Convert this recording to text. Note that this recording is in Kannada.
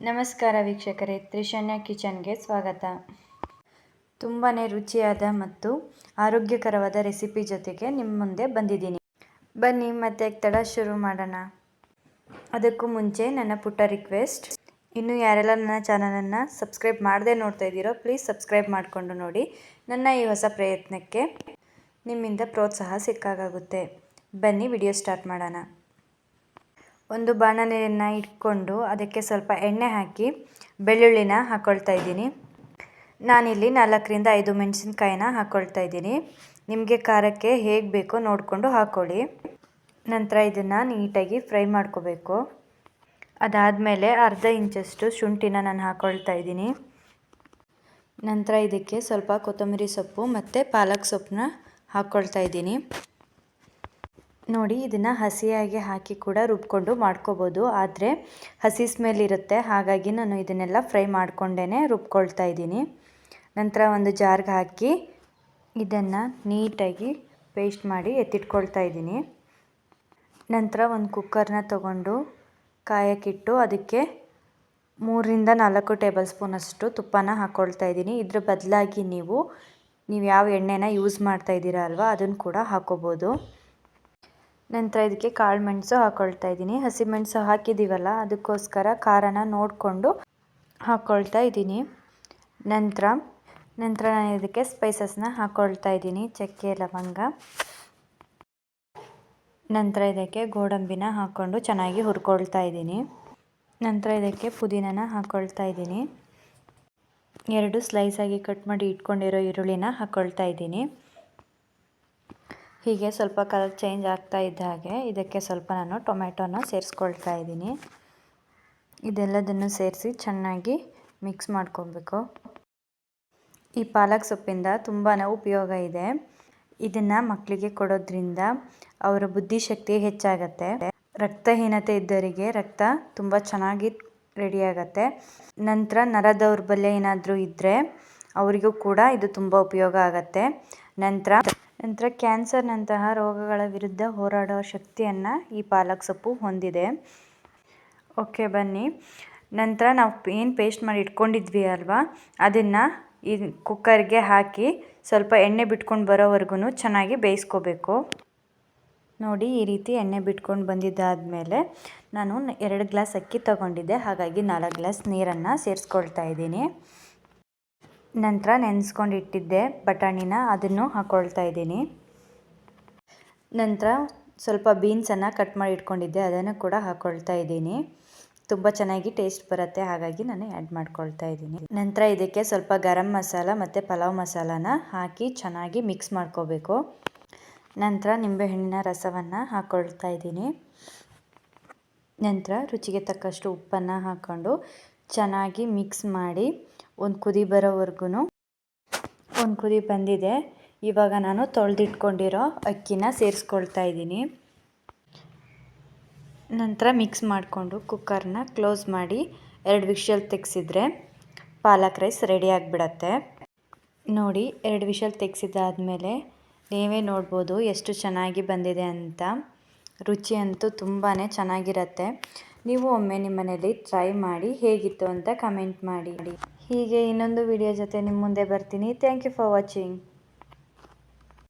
ನಮಸ್ಕಾರ ವೀಕ್ಷಕರೇ, ತ್ರಿಶನ್ಯ ಕಿಚನ್ಗೆ ಸ್ವಾಗತ. ತುಂಬಾ ರುಚಿಯಾದ ಮತ್ತು ಆರೋಗ್ಯಕರವಾದ ರೆಸಿಪಿ ಜೊತೆಗೆ ನಿಮ್ಮ ಮುಂದೆ ಬಂದಿದ್ದೀನಿ. ಬನ್ನಿ ಮತ್ತೆ ತಡ ಶುರು ಮಾಡೋಣ. ಅದಕ್ಕೂ ಮುಂಚೆ ನನ್ನ ಪುಟ್ಟ ರಿಕ್ವೆಸ್ಟ್, ಇನ್ನು ಯಾರೆಲ್ಲ ನನ್ನ ಚಾನಲನ್ನು ಸಬ್ಸ್ಕ್ರೈಬ್ ಮಾಡದೆ ನೋಡ್ತಾ ಇದ್ದೀರೋ ಪ್ಲೀಸ್ ಸಬ್ಸ್ಕ್ರೈಬ್ ಮಾಡಿಕೊಂಡು ನೋಡಿ. ನನ್ನ ಈ ಹೊಸ ಪ್ರಯತ್ನಕ್ಕೆ ನಿಮ್ಮಿಂದ ಪ್ರೋತ್ಸಾಹ ಸಿಕ್ಕಾಗುತ್ತೆ. ಬನ್ನಿ ವಿಡಿಯೋ ಸ್ಟಾರ್ಟ್ ಮಾಡೋಣ. ಒಂದು ಬಾಣಲೆಯನ್ನು ಇಟ್ಕೊಂಡು ಅದಕ್ಕೆ ಸ್ವಲ್ಪ ಎಣ್ಣೆ ಹಾಕಿ ಬೆಳ್ಳುಳ್ಳಿನ ಹಾಕ್ಕೊಳ್ತಾ ಇದ್ದೀನಿ. ನಾನಿಲ್ಲಿ 4ರಿಂದ 5 ಮೆಣಸಿನ್ಕಾಯಿನ ಹಾಕ್ಕೊಳ್ತಾ ಇದ್ದೀನಿ. ನಿಮಗೆ ಖಾರಕ್ಕೆ ಹೇಗೆ ಬೇಕೋ ನೋಡಿಕೊಂಡು ಹಾಕ್ಕೊಳ್ಳಿ. ನಂತರ ಇದನ್ನು ನೀಟಾಗಿ ಫ್ರೈ ಮಾಡ್ಕೋಬೇಕು. ಅದಾದಮೇಲೆ ಅರ್ಧ ಇಂಚಷ್ಟು ಶುಂಠಿನ ನಾನು ಹಾಕ್ಕೊಳ್ತಾ ಇದ್ದೀನಿ. ನಂತರ ಇದಕ್ಕೆ ಸ್ವಲ್ಪ ಕೊತ್ತಂಬರಿ ಸೊಪ್ಪು ಮತ್ತು ಪಾಲಕ್ ಸೊಪ್ಪನ್ನ ಹಾಕ್ಕೊಳ್ತಾ ಇದ್ದೀನಿ. ನೋಡಿ, ಇದನ್ನು ಹಸಿಯಾಗಿ ಹಾಕಿ ಕೂಡ ರುಬ್ಕೊಂಡು ಮಾಡ್ಕೋಬೋದು, ಆದರೆ ಹಸಿ ಸ್ಮೆಲ್ ಇರುತ್ತೆ. ಹಾಗಾಗಿ ನಾನು ಇದನ್ನೆಲ್ಲ ಫ್ರೈ ಮಾಡ್ಕೊಂಡೇ ರುಬ್ಕೊಳ್ತಾ ಇದ್ದೀನಿ. ನಂತರ ಒಂದು ಜಾರ್ಗೆ ಹಾಕಿ ಇದನ್ನು ನೀಟಾಗಿ ಪೇಸ್ಟ್ ಮಾಡಿ ಎತ್ತಿಟ್ಕೊಳ್ತಾ ಇದ್ದೀನಿ. ನಂತರ ಒಂದು ಕುಕ್ಕರ್ನ ತಗೊಂಡು ಕಾಯಕ್ಕಿಟ್ಟು ಅದಕ್ಕೆ 3ರಿಂದ 4 ಟೇಬಲ್ ಸ್ಪೂನಷ್ಟು ತುಪ್ಪನ ಹಾಕ್ಕೊಳ್ತಾ ಇದ್ದೀನಿ. ಇದ್ರ ಬದಲಾಗಿ ನೀವು ಯಾವ ಎಣ್ಣೆನ ಯೂಸ್ ಮಾಡ್ತಾ ಇದ್ದೀರಾ ಅಲ್ವಾ, ಅದನ್ನು ಕೂಡ ಹಾಕ್ಕೋಬೋದು. ನಂತರ ಇದಕ್ಕೆ ಕಾಳು ಮೆಣಸು ಹಾಕ್ಕೊಳ್ತಾ ಇದ್ದೀನಿ. ಹಸಿಮೆಣಸು ಹಾಕಿದ್ದೀವಲ್ಲ, ಅದಕ್ಕೋಸ್ಕರ ಖಾರನ ನೋಡಿಕೊಂಡು ಹಾಕ್ಕೊಳ್ತಾ ಇದ್ದೀನಿ. ನಂತರ ನಾನು ಇದಕ್ಕೆ ಸ್ಪೈಸಸ್ನ ಹಾಕ್ಕೊಳ್ತಾ ಇದ್ದೀನಿ. ಚಕ್ಕೆ, ಲವಂಗ. ನಂತರ ಇದಕ್ಕೆ ಗೋಡಂಬಿನ ಹಾಕ್ಕೊಂಡು ಚೆನ್ನಾಗಿ ಹುರ್ಕೊಳ್ತಾ ಇದ್ದೀನಿ. ನಂತರ ಇದಕ್ಕೆ ಪುದೀನನ ಹಾಕ್ಕೊಳ್ತಾ ಇದ್ದೀನಿ. 2 ಸ್ಲೈಸಾಗಿ ಕಟ್ ಮಾಡಿ ಇಟ್ಕೊಂಡಿರೋ ಈರುಳ್ಳಿನ ಹಾಕ್ಕೊಳ್ತಾ ಇದ್ದೀನಿ. ಹೀಗೆ ಸ್ವಲ್ಪ ಕಲರ್ ಚೇಂಜ್ ಆಗ್ತಾ ಇದ್ದ ಹಾಗೆ ಇದಕ್ಕೆ ಸ್ವಲ್ಪ ನಾನು ಟೊಮೆಟೊನ ಸೇರಿಸ್ಕೊಳ್ತಾ ಇದ್ದೀನಿ. ಇದೆಲ್ಲದನ್ನು ಸೇರಿಸಿ ಚೆನ್ನಾಗಿ ಮಿಕ್ಸ್ ಮಾಡ್ಕೊಬೇಕು. ಈ ಪಾಲಕ್ ಸೊಪ್ಪಿಂದ ತುಂಬಾ ಉಪಯೋಗ ಇದೆ. ಇದನ್ನು ಮಕ್ಕಳಿಗೆ ಕೊಡೋದ್ರಿಂದ ಅವರ ಬುದ್ಧಿಶಕ್ತಿ ಹೆಚ್ಚಾಗತ್ತೆ. ರಕ್ತಹೀನತೆ ಇದ್ದವರಿಗೆ ರಕ್ತ ತುಂಬ ಚೆನ್ನಾಗಿ ರೆಡಿಯಾಗತ್ತೆ. ನಂತರ ನರ ದೌರ್ಬಲ್ಯ ಏನಾದರೂ ಇದ್ದರೆ ಅವರಿಗೂ ಕೂಡ ಇದು ತುಂಬ ಉಪಯೋಗ ಆಗತ್ತೆ. ನಂತರ ಕ್ಯಾನ್ಸರ್ನಂತಹ ರೋಗಗಳ ವಿರುದ್ಧ ಹೋರಾಡೋ ಶಕ್ತಿಯನ್ನು ಈ ಪಾಲಕ್ ಸೊಪ್ಪು ಹೊಂದಿದೆ. ಓಕೆ, ಬನ್ನಿ. ನಂತರ ನಾವು ಏನು ಪೇಸ್ಟ್ ಮಾಡಿ ಇಟ್ಕೊಂಡಿದ್ವಿ ಅಲ್ವಾ, ಅದನ್ನು ಈ ಕುಕ್ಕರ್ಗೆ ಹಾಕಿ ಸ್ವಲ್ಪ ಎಣ್ಣೆ ಬಿಟ್ಕೊಂಡು ಬರೋವರೆಗೂ ಚೆನ್ನಾಗಿ ಬೇಯಿಸ್ಕೋಬೇಕು. ನೋಡಿ, ಈ ರೀತಿ ಎಣ್ಣೆ ಬಿಟ್ಕೊಂಡು ಬಂದಿದ್ದಾದಮೇಲೆ ನಾನು 2 ಗ್ಲಾಸ್ ಅಕ್ಕಿ ತಗೊಂಡಿದ್ದೆ, ಹಾಗಾಗಿ 4 ಗ್ಲಾಸ್ ನೀರನ್ನು ಸೇರಿಸ್ಕೊಳ್ತಾ ಇದ್ದೀನಿ. ನಂತರ ನೆನೆಸ್ಕೊಂಡು ಇಟ್ಟಿದ್ದೆ ಬಟಾಣಿನ, ಅದನ್ನು ಹಾಕ್ಕೊಳ್ತಾ ಇದ್ದೀನಿ. ನಂತರ ಸ್ವಲ್ಪ ಬೀನ್ಸನ್ನು ಕಟ್ ಮಾಡಿ ಇಟ್ಕೊಂಡಿದ್ದೆ, ಅದನ್ನು ಕೂಡ ಹಾಕ್ಕೊಳ್ತಾ ಇದ್ದೀನಿ. ತುಂಬ ಚೆನ್ನಾಗಿ ಟೇಸ್ಟ್ ಬರುತ್ತೆ, ಹಾಗಾಗಿ ನಾನು ಆ್ಯಡ್ ಮಾಡ್ಕೊಳ್ತಾ ಇದ್ದೀನಿ. ನಂತರ ಇದಕ್ಕೆ ಸ್ವಲ್ಪ ಗರಂ ಮಸಾಲ ಮತ್ತು ಪಲಾವ್ ಮಸಾಲಾನ ಹಾಕಿ ಚೆನ್ನಾಗಿ ಮಿಕ್ಸ್ ಮಾಡ್ಕೋಬೇಕು. ನಂತರ ನಿಂಬೆಹಣ್ಣಿನ ರಸವನ್ನು ಹಾಕ್ಕೊಳ್ತಾ ಇದ್ದೀನಿ. ನಂತರ ರುಚಿಗೆ ತಕ್ಕಷ್ಟು ಉಪ್ಪನ್ನು ಹಾಕ್ಕೊಂಡು ಚೆನ್ನಾಗಿ ಮಿಕ್ಸ್ ಮಾಡಿ ಒಂದು ಕುದಿ ಬರೋವರೆಗೂ ಒಂದು ಕುದಿ ಬಂದಿದೆ. ಇವಾಗ ನಾನು ತೊಳೆದಿಟ್ಕೊಂಡಿರೋ ಅಕ್ಕಿನ ಸೇರಿಸ್ಕೊಳ್ತಾ ಇದ್ದೀನಿ. ನಂತರ ಮಿಕ್ಸ್ ಮಾಡಿಕೊಂಡು ಕುಕ್ಕರ್ನ ಕ್ಲೋಸ್ ಮಾಡಿ 2 ವಿಷಲ್ ತೆಗೆಸಿದ್ರೆ ಪಾಲಕ್ ರೈಸ್ ರೆಡಿ ಆಗಿಬಿಡತ್ತೆ. ನೋಡಿ, 2 ವಿಷಲ್ ತೆಗೆಸಿದ್ದಾದಮೇಲೆ ನೀವೇ ನೋಡ್ಬೋದು ಎಷ್ಟು ಚೆನ್ನಾಗಿ ಬಂದಿದೆ ಅಂತ. ರುಚಿ ಅಂತೂ ತುಂಬಾ ಚೆನ್ನಾಗಿರುತ್ತೆ. ನೀವು ಒಮ್ಮೆ ನಿಮ್ಮ ಮನೇಲಿ ಟ್ರೈ ಮಾಡಿ ಹೇಗಿತ್ತು ಅಂತ ಕಮೆಂಟ್ ಮಾಡಿ. ಹೀಗೆ ಇನ್ನೊಂದು ವಿಡಿಯೋ ಜೊತೆ ನಿಮ್ಮ ಮುಂದೆ ಬರ್ತೀನಿ. Thank you for watching.